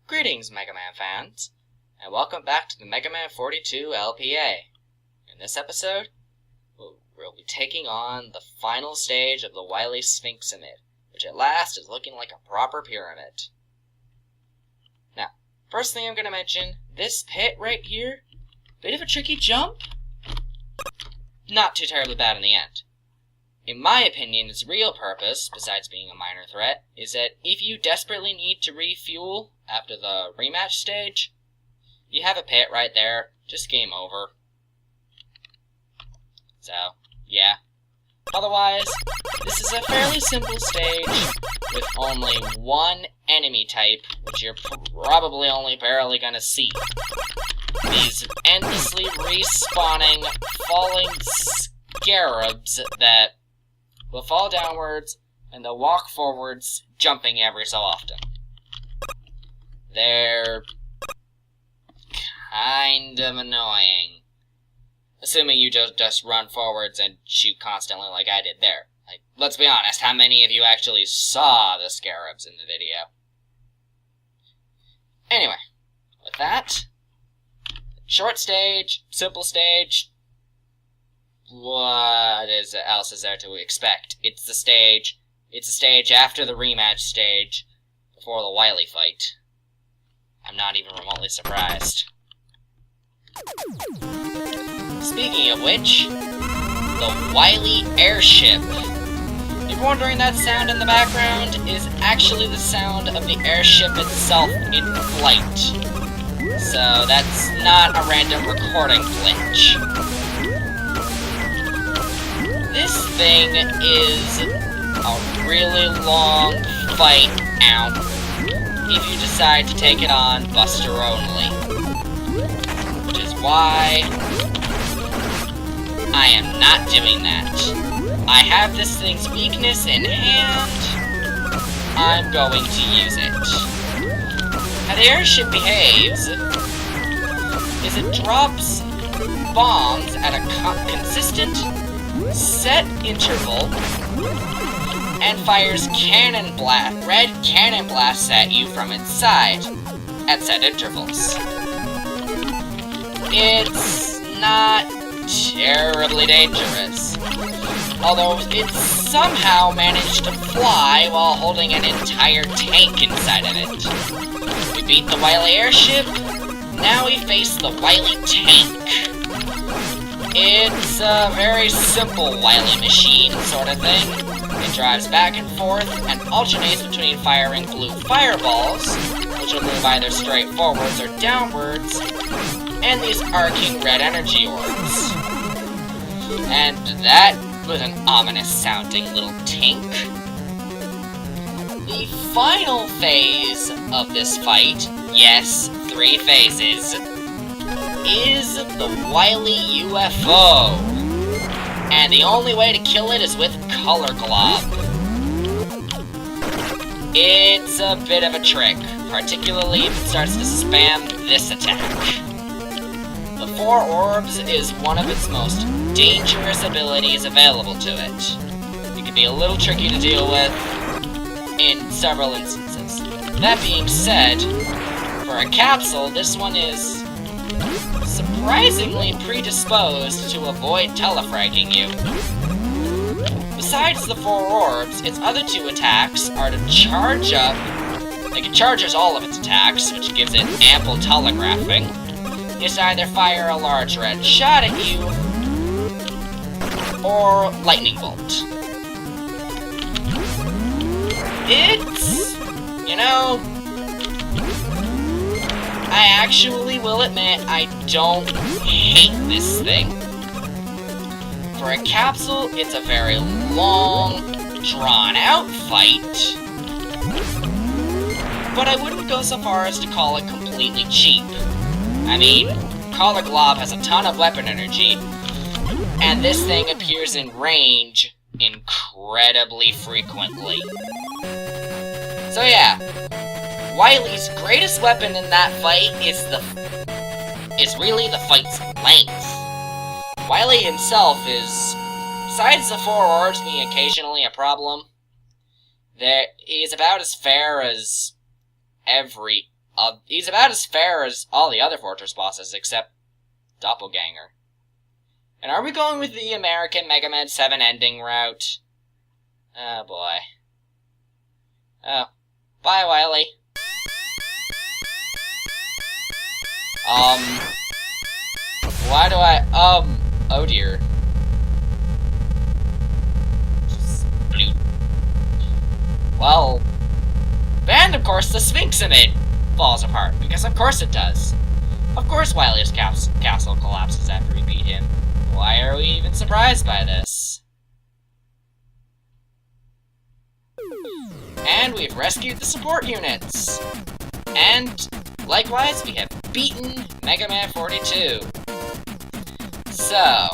Greetings, Mega Man fans, and welcome back to the Mega Man 42 LPA. In this episode, we'll be taking on the final stage of the Wily Sphinxamid, which at last is looking like a proper pyramid. Now, first thing I'm going to mention, this pit right here, bit of a tricky jump, not too terribly bad in the end. In my opinion, its real purpose, besides being a minor threat, is that if you desperately need to refuel after the rematch stage, you have a pit right there, just game over. So, yeah. Otherwise, this is a fairly simple stage with only one enemy type, which you're probably only barely gonna see. These endlessly respawning, falling scarabs that will fall downwards and they'll walk forwards, jumping every so often. They're kind of annoying. Assuming you just run forwards and shoot constantly like I did there. Like, let's be honest, how many of you actually saw the scarabs in the video? Anyway, with that, short stage, simple stage, what else is there to expect? It's a stage after the rematch stage, before the Wily fight. I'm not even remotely surprised. Speaking of which, the Wily airship. If you're wondering, that sound in the background is actually the sound of the airship itself in flight. So that's not a random recording glitch. This thing is a really long fight out if you decide to take it on Buster only. Which is why I am not doing that. I have this thing's weakness in hand. I'm going to use it. How the airship behaves is it drops bombs at a consistent set interval and fires red cannon blasts at you from its side at set intervals. It's not terribly dangerous, although it somehow managed to fly while holding an entire tank inside of it. We beat the Wily airship, now we face the Wily tank. It's a very simple Wily machine sort of thing. It drives back and forth and alternates between firing blue fireballs, which will move either straight forwards or downwards, and these arcing red energy orbs. And that was an ominous sounding little tink. The final phase of this fight, yes, 3 phases, is the Wily UFO. And the only way to kill it is with Color Glob. It's a bit of a trick, particularly if it starts to spam this attack. The 4 orbs is one of its most dangerous abilities available to it. It can be a little tricky to deal with in several instances. That being said, for a capsule, this one is surprisingly predisposed to avoid telefragging you. Besides the 4 orbs, its other 2 attacks are to charge up. Like, it charges all of its attacks, which gives it ample telegraphing. It's either fire a large red shot at you, or lightning bolt. It's, I actually will admit I don't hate this thing. For a capsule, it's a very long, drawn-out fight, but I wouldn't go so far as to call it completely cheap. I mean, Color Glob has a ton of weapon energy, and this thing appears in range incredibly frequently. So yeah, Wily's greatest weapon in that fight is really the fight's length. Wily himself is, besides the 4 orbs being occasionally a problem, he is about as fair as every he's about as fair as all the other Fortress bosses, except Doppelganger. And are we going with the American Mega Man 7 ending route? Oh, boy. Oh. Bye, Wily. Why do I, oh dear. Well, and of course the Sphinx image falls apart, because of course it does. Of course Wily's castle collapses after we beat him. Why are we even surprised by this? And we've rescued the support units! And, likewise, we have beaten Mega Man 42. So,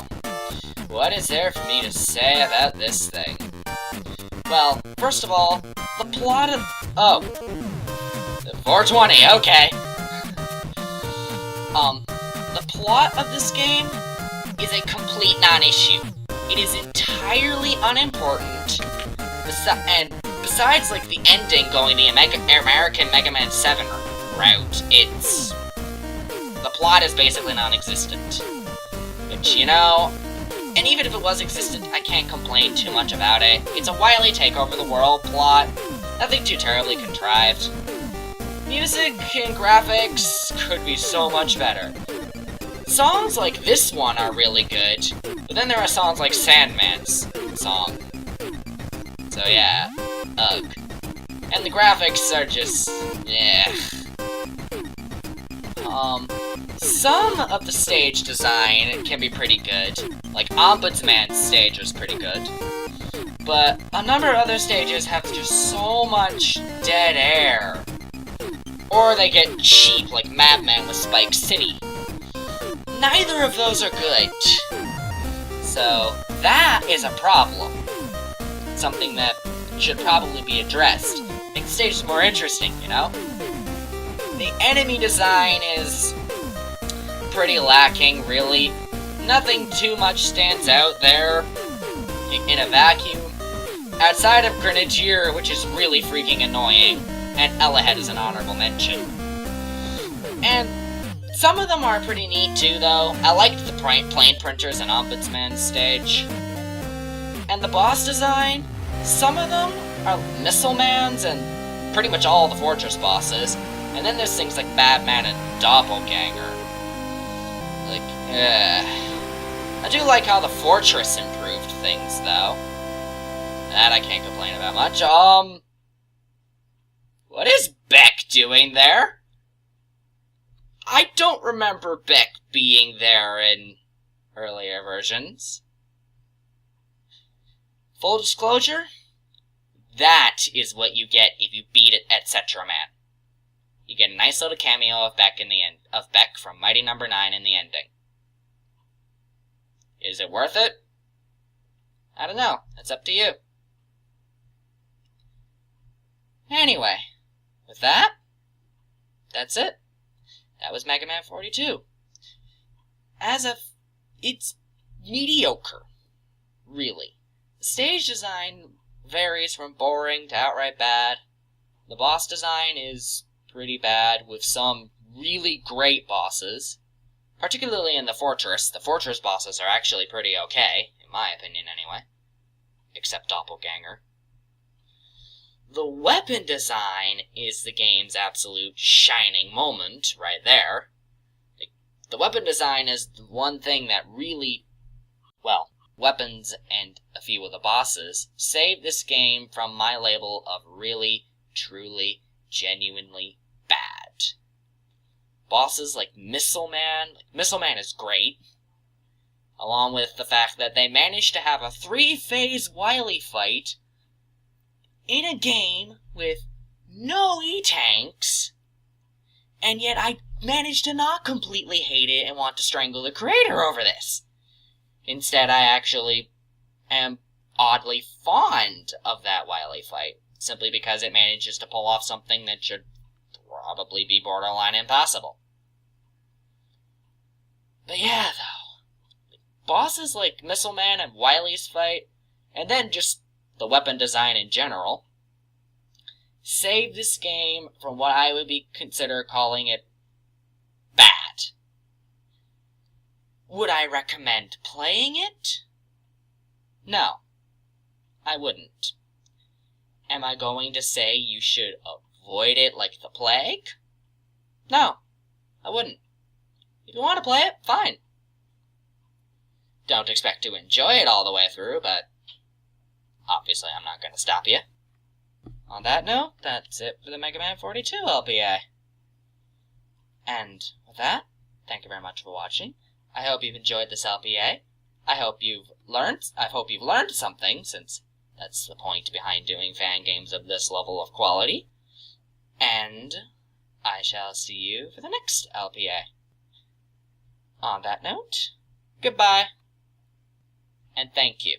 what is there for me to say about this thing? Well, first of all, the plot of... oh. 420, okay. The plot of this game is a complete non-issue. It is entirely unimportant, and besides, like, the ending going the American Mega Man 7 route, the plot is basically non-existent. Which, you know, and even if it was existent, I can't complain too much about it. It's a Wily take over the world plot, nothing too terribly contrived. Music and graphics could be so much better. Songs like this one are really good, but then there are songs like Sandman's song. So yeah, ugh. And the graphics are just, yeah. Some of the stage design can be pretty good. Like, OMBUDS stage was pretty good. But a number of other stages have just so much dead air. Or they get cheap, like Madman with Spike City. Neither of those are good. So, that is a problem. Something that should probably be addressed. Make the stages more interesting, you know? The enemy design is pretty lacking, really. Nothing too much stands out there in a vacuum. Outside of Grenadier, which is really freaking annoying, and Ellahead is an honorable mention. And some of them are pretty neat too, though. I liked the plane printers and Ombudsman stage. And the boss design, some of them are Missile Mans and pretty much all the Fortress bosses. And then there's things like Batman and Doppelganger. Like, I do like how the Fortress improved things, though. That I can't complain about much. What is Beck doing there? I don't remember Beck being there in earlier versions. Full disclosure, that is what you get if you beat it, etc. Man. You get a nice little cameo of Beck in the end, of Beck from Mighty No. 9 in the ending. Is it worth it? I don't know. It's up to you. Anyway, with that, that's it. That was Mega Man 42. It's mediocre, really. The stage design varies from boring to outright bad. The boss design is pretty bad, with some really great bosses. Particularly in the Fortress. The Fortress bosses are actually pretty okay, in my opinion anyway. Except Doppelganger. The weapon design is the game's absolute shining moment, right there. The weapon design is the one thing that really, well, weapons and a few of the bosses save this game from my label of really, truly, genuinely bad. Bosses like Missile Man is great, along with the fact that they managed to have a 3-phase Wily fight in a game with no E-tanks, and yet I managed to not completely hate it and want to strangle the creator over this. Instead, I actually am oddly fond of that Wily fight, simply because it manages to pull off something that should probably be borderline impossible. But yeah, though, bosses like Missile Man and Wily's fight, and then just the weapon design in general, save this game from what I would consider calling it bad. Would I recommend playing it? No, I wouldn't. Am I going to say you should avoid it like the plague? No, I wouldn't. If you want to play it, fine. Don't expect to enjoy it all the way through, but obviously I'm not going to stop you. On that note, that's it for the Mega Man 42 LPA. And with that, thank you very much for watching. I hope you've enjoyed this LPA. I hope you've learned something, since that's the point behind doing fan games of this level of quality. And I shall see you for the next LPA. On that note, goodbye, and thank you.